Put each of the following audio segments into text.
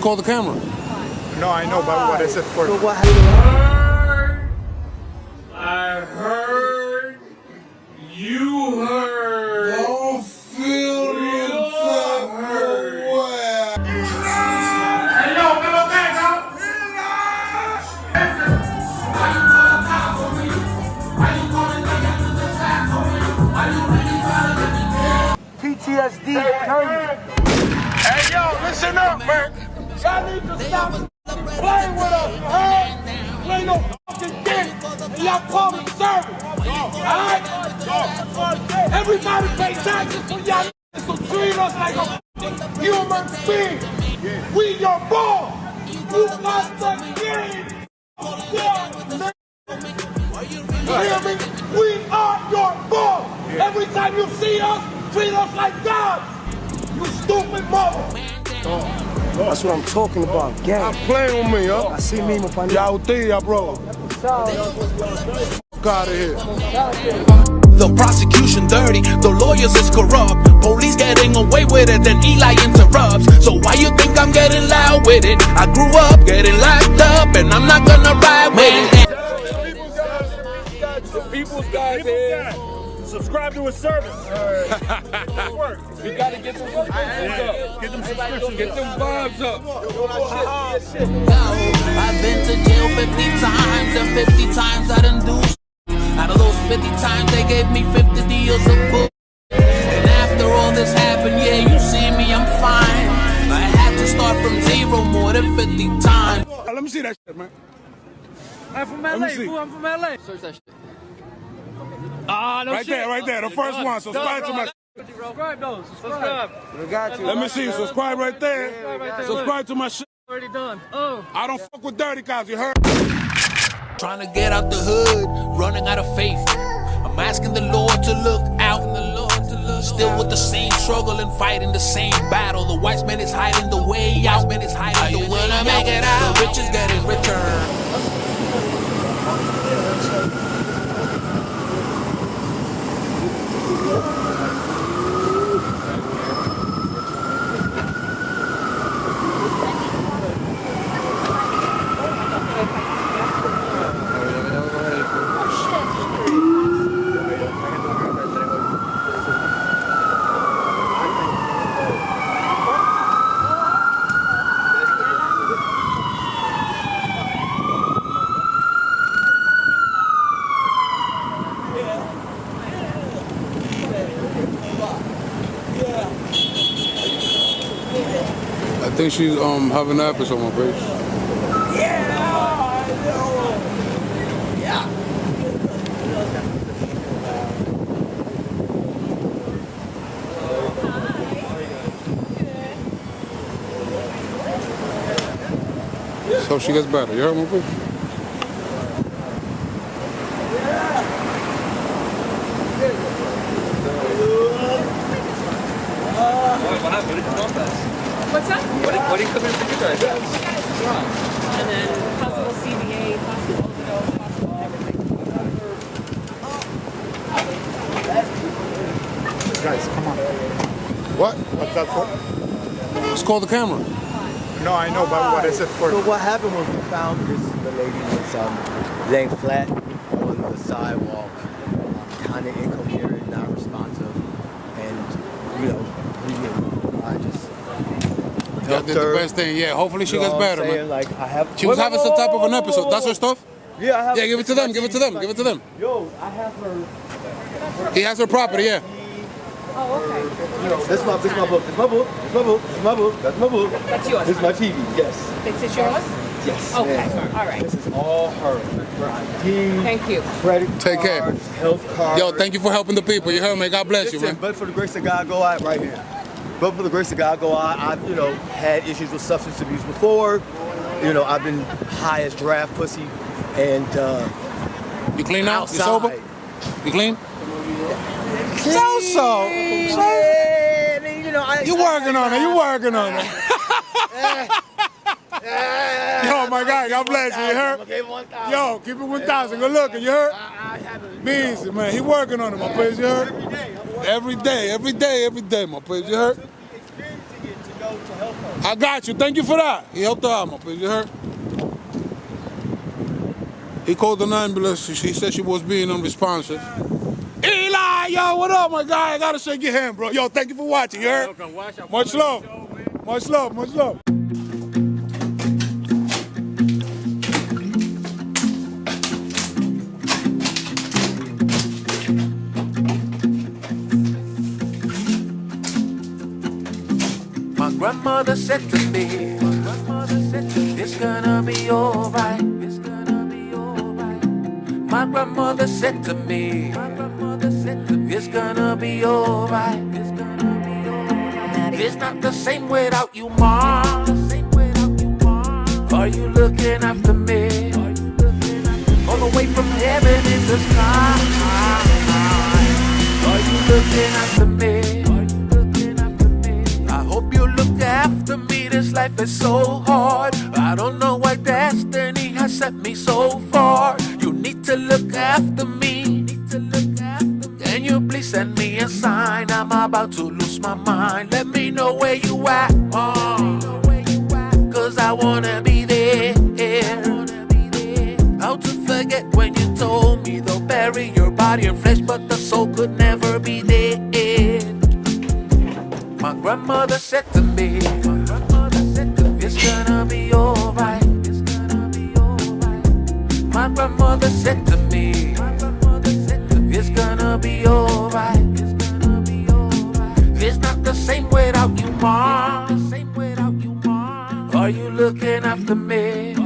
called the camera. No, I know, but what is it for? So what I heard, you heard. Don't feel the hurt. Hey, yo, middle back out. PTSD turning? Hey, yo, listen up, man. Y'all need to stop playing with us, you heard? Play no fucking game, and y'all public service. Alright? Everybody pay taxes for y'all niggas, so treat us like a fucking human being. We your boss. You got the game. You hear me? We are your boss. Every time you see us, treat us like gods. You stupid mother. That's what I'm talking about, gang. Stop playing with me, yo. I see me, my friend. Y'all bro. Fuck out of here. The prosecution dirty, the lawyers is corrupt. Police getting away with it, then Eli interrupts. So why you think I'm getting loud with it? I grew up getting locked up, and I'm not gonna ride with it. The people's guys here. Subscribe to his service. You gotta get them subscriptions up. Get them subscriptions. Get them vibes up. I've been to jail 50 times, and 50 times I done do. Out of those 50 times, they gave me 50 deals of book. And after all this happened, yeah, you see me, I'm fine. I had to start from zero more than 50 times. Let me see that shit, man. I'm from LA, fool. I'm from LA. Search that shit. Ah, no right shit. Right there, the first one. Subscribe to my. Subscribe, though. Subscribe. We got you. Let me see. Subscribe right there. Subscribe to my shit. Already done. Oh. I don't fuck with dirty cops. You heard? Trying to get out the hood, running out of faith. I'm asking the Lord to look out. Still with the same struggle and fighting the same battle. The white man is hiding the way out. Are you gonna make it out? The rich is getting richer. I think she's having an episode on my page. So she gets better. You heard my page? What happened? What's that? What do you come in for you guys? And then possible CBA, possible overdose, possible everything. Guys, come on. What? What's that for? It's called the camera. No, I know, but what is it for? So what happened when we found the lady was laying flat on the sidewalk, kind of incoherent, not responsive, and I just That did the best thing. Yeah, hopefully she gets better, man. Like, She was having some type of an episode. That's her stuff? Yeah, I have. Yeah, give it to them. Give it to them. Give it to them. Yo, I have her. He has her property, yeah. Oh, okay. This is my book. This is my book. This is my book. That's my book. That's yours. This is my TV. Yes. This is yours? Yes. Okay. Yeah. All right. This is all her. Her ID. Thank you. Credit Take care. card, health card. Yo, thank you for helping the people. You heard me? God bless you, Listen, man. but for the grace of God, go out right here. But for the grace of God, go out. I've, had issues with substance abuse before. I've been high as giraffe pussy, and You clean now? outside. You sober? You clean? So. Yeah, I mean, You working on it. You working on it. Yo, my guy, God bless you. You heard? Okay, 1,000. Yo, keep it 1,000. Good looking. You heard? I haven't. Means it, man. He working on it, my place. You heard? Every day, Every day, my place. You heard? experiencing it to go to help her. I got you. Thank you for that. He helped her out, my please. You heard? He called an ambulance. He said she was being unresponsive. Eli, yo, what up, my guy? I gotta shake your hand, bro. Yo, thank you for watching. You heard? Much love. Much love. Much love. My grandmother said to me, it's gonna be alright. It's gonna be alright. My grandmother said to me, it's gonna be alright. It's gonna be alright. It's not the same without you, Mom. Are you looking after me? All the way from heaven in the sky. Are you looking after me? I hope you look after me. This life is so hard. I don't know why destiny has set me so far. You need to look after me. Can you please send me a sign? I'm about to lose my mind. Let me know where you at, cause I wanna be there. How to forget when you told me they'll bury your body in flesh, but the soul could never be there. My grandmother said to me, it's gonna be alright. It's gonna be alright. My grandmother said to me, it's gonna be alright. It's gonna be alright. It's not the same without you, Mom. Are you looking after me?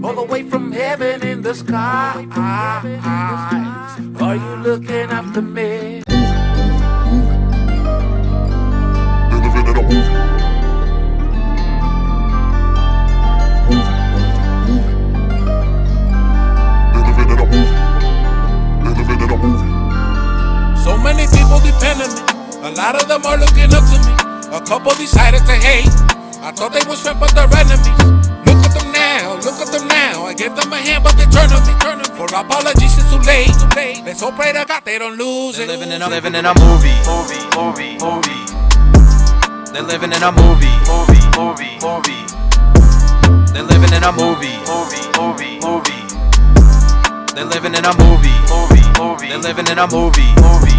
All the way from heaven in the sky. Are you looking after me? So many people depend on me. A lot of them are looking up to me. A couple decided to hate. I thought they was friends, but they're enemies. Look at them now, look at them now. I gave them a hand, but they turned on me. For apologies, it's too late. Let's hope pray to God they don't lose it. They're living in a movie. They're living in a movie. They're living in a movie. They're living in a movie. They're living in a movie.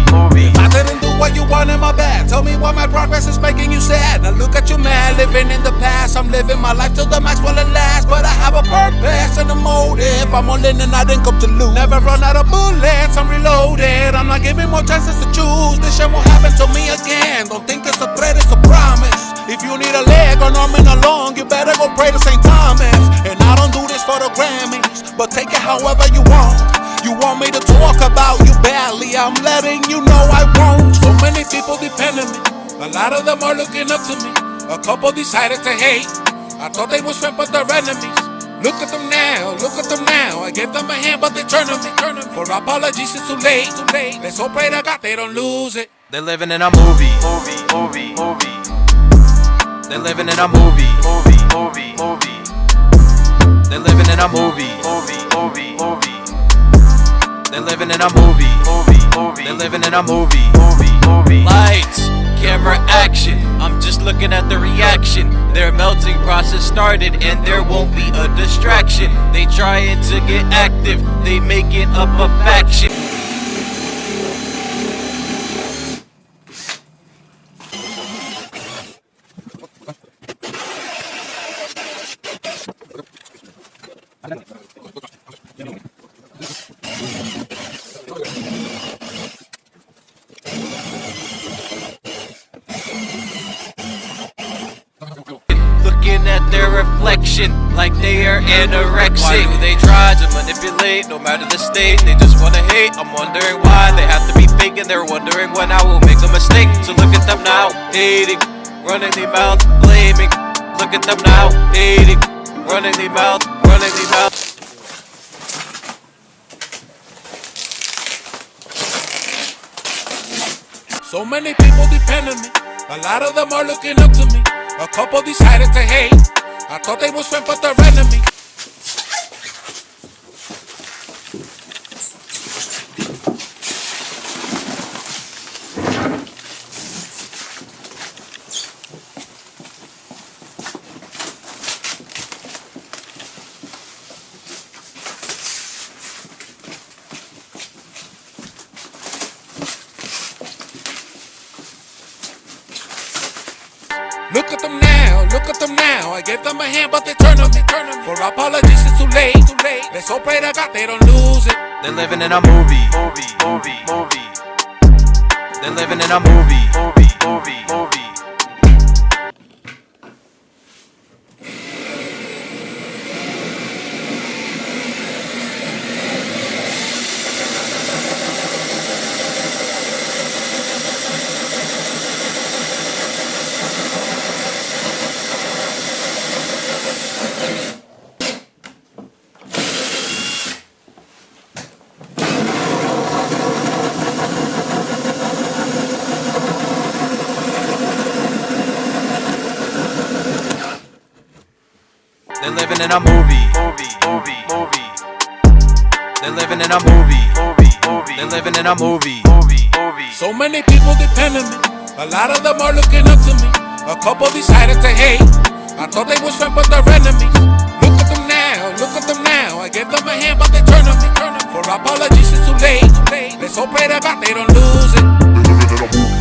If I didn't do what you want in my bad, tell me why my progress is making you sad. Now look at you, man, living in the past. I'm living my life till the max will last, but I have a purpose and a motive. I'm all in and I didn't come to lose. Never run out of bullets, I'm reloaded. I'm not giving more chances to choose. This shit won't happen to me again. Don't think it's a threat, it's a promise. If you need a leg or an arm and a lung, you better go pray to St. Thomas. And I don't do this for the Grammys, but take it however you want. You want me to talk about you badly, I'm letting you know I won't. So many people depend on me. A lot of them are looking up to me. A couple decided to hate. I thought they was friends, but they're enemies. Look at them now, look at them now. I gave them a hand, but they turned on me. For apologies, it's too late. Let's hope pray to God they don't lose it. They're living in a movie. They're living in a movie. They're living in a movie. They're living in a movie. They're living in a movie. Lights, camera, action. I'm just looking at the reaction. Their melting process started and there won't be a distraction. They trying to get active, they making up a faction. Looking at their reflection like they are anorexic. Why do they try to manipulate no matter the state? They just wanna hate. I'm wondering why they have to be fake, and they're wondering when I will make a mistake. So look at them now, hating, running their mouth, blaming. Look at them now, hating, running their mouth, running their mouth. So many people depend on me. A lot of them are looking up to me. A couple decided to hate. I thought they was friends, but they're enemies. Look at them now, look at them now. I gave them a hand, but they turned on me. For apologies, it's too late. Let's hope pray to God they don't lose it. They're living in a movie. They're living in a movie. They're living in a movie. They're living in a movie. They're living in a movie. So many people depend on me. A lot of them are looking up to me. A couple decided to hate. I thought they was friends, but they're enemies. Look at them now, look at them now. I gave them a hand, but they turned on me. For apologies, it's too late. Let's hope pray to God they don't lose it.